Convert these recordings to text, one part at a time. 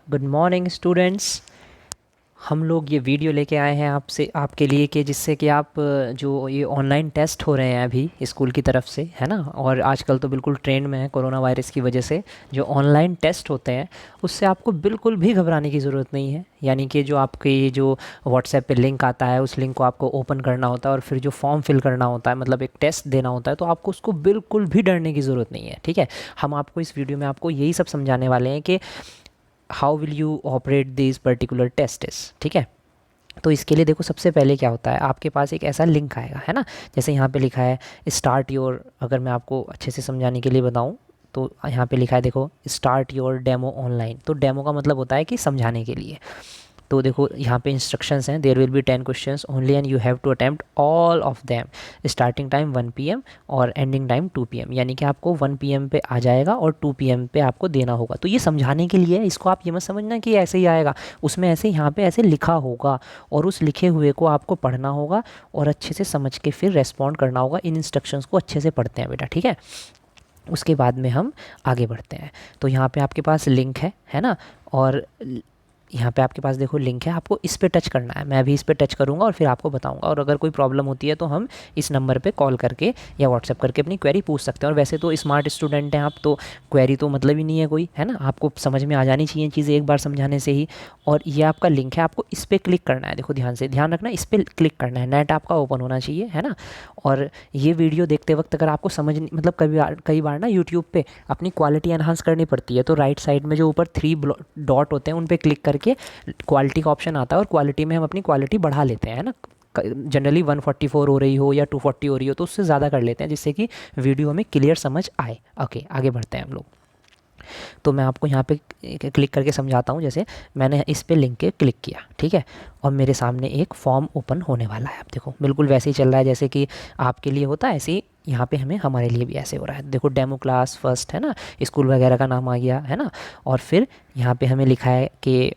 Good morning students. हम लोग ये वीडियो लेके आए हैं आपसे आपके लिए कि जिससे कि आप जो ये ऑनलाइन टेस्ट हो रहे हैं अभी स्कूल की तरफ से, है ना, और आजकल तो बिल्कुल ट्रेंड में है कोरोना वायरस की वजह से, जो ऑनलाइन टेस्ट होते हैं उससे आपको बिल्कुल भी घबराने की ज़रूरत नहीं है। यानी कि जो आपके ये जो व्हाट्सएप पे लिंक आता है उस लिंक को आपको ओपन करना होता है और फिर जो फॉर्म फिल करना होता है, मतलब एक टेस्ट देना होता है, तो आपको उसको बिल्कुल भी डरने की ज़रूरत नहीं है। ठीक है, हम आपको इस वीडियो में आपको यही सब समझाने वाले हैं कि how will you operate this particular test. ठीक है, तो इसके लिए देखो सबसे पहले क्या होता है, आपके पास एक ऐसा लिंक आएगा, है ना, जैसे यहाँ पे लिखा है स्टार्ट योर। अगर मैं आपको अच्छे से समझाने के लिए बताऊँ तो यहाँ पे लिखा है देखो स्टार्ट योर डेमो ऑनलाइन। तो डेमो का मतलब होता है कि समझाने के लिए। तो देखो यहाँ पे इंस्ट्रक्शंस हैं, there will be 10 questions only and you have to attempt all of them. Starting time 1 PM और एंडिंग टाइम 2 PM, यानी कि आपको 1 PM पे आ जाएगा और 2 PM पे आपको देना होगा। तो ये समझाने के लिए, इसको आप ये मत समझना कि ऐसे ही आएगा, उसमें ऐसे यहाँ पे ऐसे लिखा होगा और उस लिखे हुए को आपको पढ़ना होगा और अच्छे से समझ के फिर रेस्पॉन्ड करना होगा। इन इंस्ट्रक्शंस को अच्छे से पढ़ते हैं बेटा, ठीक है। उसके बाद में हम आगे बढ़ते हैं। तो यहाँ पे आपके पास लिंक है ना, और यहाँ पे आपके पास देखो लिंक है, आपको इस पे टच करना है। मैं अभी इस पे टच करूँगा और फिर आपको बताऊँगा, और अगर कोई प्रॉब्लम होती है तो हम इस नंबर पे कॉल करके या व्हाट्सएप करके अपनी क्वेरी पूछ सकते हैं। और वैसे तो स्मार्ट स्टूडेंट हैं आप, तो क्वेरी तो मतलब ही नहीं है कोई, है ना, आपको समझ में आ जानी चाहिए चीज़ें एक बार समझाने से ही। और ये आपका लिंक है, आपको इस पर क्लिक करना है। देखो ध्यान से ध्यान रखना, इस पर क्लिक करना है, नेट आपका ओपन होना चाहिए, है ना। और ये वीडियो देखते वक्त अगर आपको समझ मतलब कई बार ना यूट्यूब पे अपनी क्वालिटी एनहांस करनी पड़ती है, तो राइट साइड में जो ऊपर 3 डॉट होते हैं उन पर क्लिक करके क्वालिटी का ऑप्शन आता है और क्वालिटी में हम अपनी क्वालिटी बढ़ा लेते हैं, है ना। जनरली 144 हो रही हो या 240 हो रही हो तो उससे ज़्यादा कर लेते हैं, जिससे कि वीडियो हमें क्लियर समझ आए। ओके, आगे बढ़ते हैं हम लोग। तो मैं आपको यहाँ पे क्लिक करके समझाता हूँ। जैसे मैंने इस पे लिंक के क्लिक किया, ठीक है, और मेरे सामने एक फॉर्म ओपन होने वाला है। आप देखो बिल्कुल वैसे ही चल रहा है जैसे कि आपके लिए होता है, ऐसे ही यहाँ पे हमारे लिए भी ऐसे हो रहा है। देखो डेमो क्लास फर्स्ट, है ना, स्कूल वगैरह का नाम आ गया, है ना। और फिर यहाँ पे हमें लिखा है कि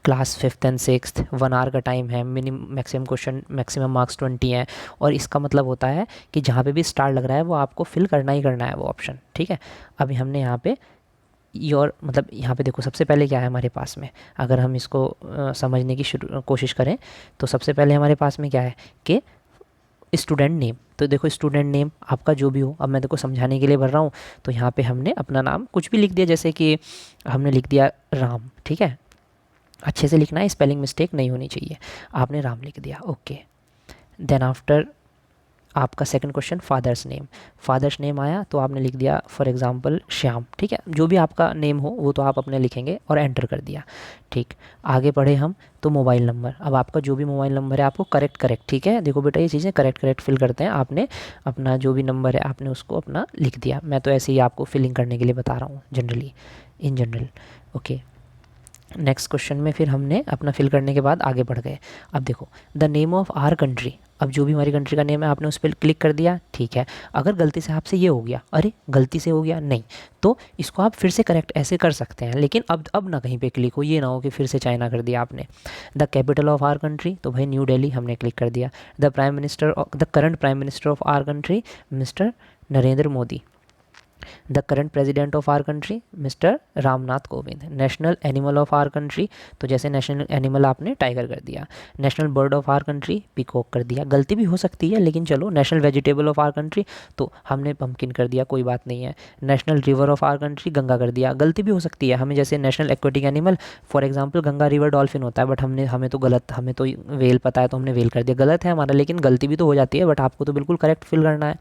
class 5th and 6th 1 hour का टाइम है, मैक्सिमम क्वेश्चन मैक्सिमम मार्क्स 20 हैं। और इसका मतलब होता है कि जहाँ पे भी स्टार लग रहा है वो आपको फिल करना ही करना है वो ऑप्शन, ठीक है। अभी हमने यहाँ पे योर मतलब यहाँ पे देखो सबसे पहले क्या है हमारे पास में, अगर हम इसको समझने की कोशिश करें तो सबसे पहले हमारे पास में क्या है कि स्टूडेंट नेम। तो देखो स्टूडेंट नेम आपका जो भी हो, अब मैं देखो समझाने के लिए भर रहा हूँ, तो यहाँ पे हमने अपना नाम कुछ भी लिख दिया, जैसे कि हमने लिख दिया राम, ठीक है। अच्छे से लिखना है, स्पेलिंग मिस्टेक नहीं होनी चाहिए। आपने राम लिख दिया, ओके। देन आफ्टर आपका सेकंड क्वेश्चन फादर्स नेम आया तो आपने लिख दिया फॉर एग्जांपल श्याम, ठीक है। जो भी आपका नेम हो वो तो आप अपने लिखेंगे और एंटर कर दिया, ठीक। आगे बढ़े हम तो मोबाइल नंबर, अब आपका जो भी मोबाइल नंबर है आपको करेक्ट, ठीक है। देखो बेटा ये चीज़ें करेक्ट फिल करते हैं। आपने अपना जो भी नंबर है आपने उसको अपना लिख दिया। मैं तो ऐसे ही आपको फिलिंग करने के लिए बता रहा हूँ in general, okay. Next question में फिर हमने अपना फिल करने के बाद आगे बढ़ गए। अब देखो the name of our country, अब जो भी हमारी कंट्री का नेम है आपने उस पर क्लिक कर दिया, ठीक है। अगर गलती से आपसे ये हो गया, अरे गलती से हो गया नहीं, तो इसको आप फिर से करेक्ट ऐसे कर सकते हैं, लेकिन अब ना कहीं पे क्लिक हो, ये ना हो कि फिर से चाइना कर दिया आपने। The capital of our country, तो भाई न्यू दिल्ली हमने क्लिक कर दिया। The current prime minister of our country mister Narendra Modi. The current president of our country mister Ramnath Kovind. National animal of our country, तो जैसे नेशनल एनिमल आपने टाइगर कर दिया। National bird of our country peacock कर दिया, गलती भी हो सकती है लेकिन चलो। National vegetable of our country, तो हमने पम्पकिन कर दिया, कोई बात नहीं है। National river of our country Ganga कर दिया, गलती भी हो सकती है हमें, जैसे national aquatic animal for example Ganga river dolphin होता है, बट हमें तो वेल पता है तो हमने वेल कर दिया, गलत है हमारा, लेकिन गलती भी तो हो जाती है, बट आपको तो बिल्कुल करेक्ट फिल करना है।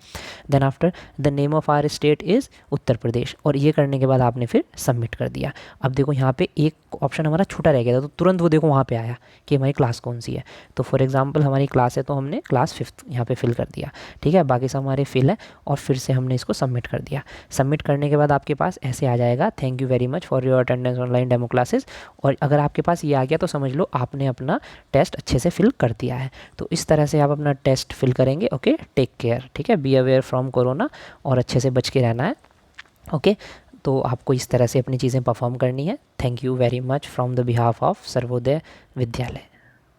Then after the name of our state is Uttar Pradesh, और ये करने के बाद आपने फिर सबमिट कर दिया। अब देखो यहाँ पे एक ऑप्शन हमारा छूटा रह गया था, तो तुरंत वो देखो वहाँ पे आया कि हमारी क्लास कौन सी है। तो फॉर एग्जांपल हमारी क्लास है तो हमने क्लास 5th यहाँ पे फिल कर दिया, ठीक है। बाकी सब हमारे फिल है और फिर से हमने इसको सबमिट कर दिया। सबमिट करने के बाद आपके पास ऐसे आ जाएगा, thank you very much for your attendance online demo classes. और अगर आपके पास ये आ गया तो समझ लो आपने अपना टेस्ट अच्छे से फिल कर दिया है। तो इस तरह से आप अपना टेस्ट फिल करेंगे, ओके। टेक केयर, ठीक है, बी अवेयर फ्रॉम कोरोना, और अच्छे से बच के रहना है, ओके। तो आपको इस तरह से अपनी चीज़ें परफॉर्म करनी है। Thank you very much from the behalf of Sarvodaya Vidyalaya.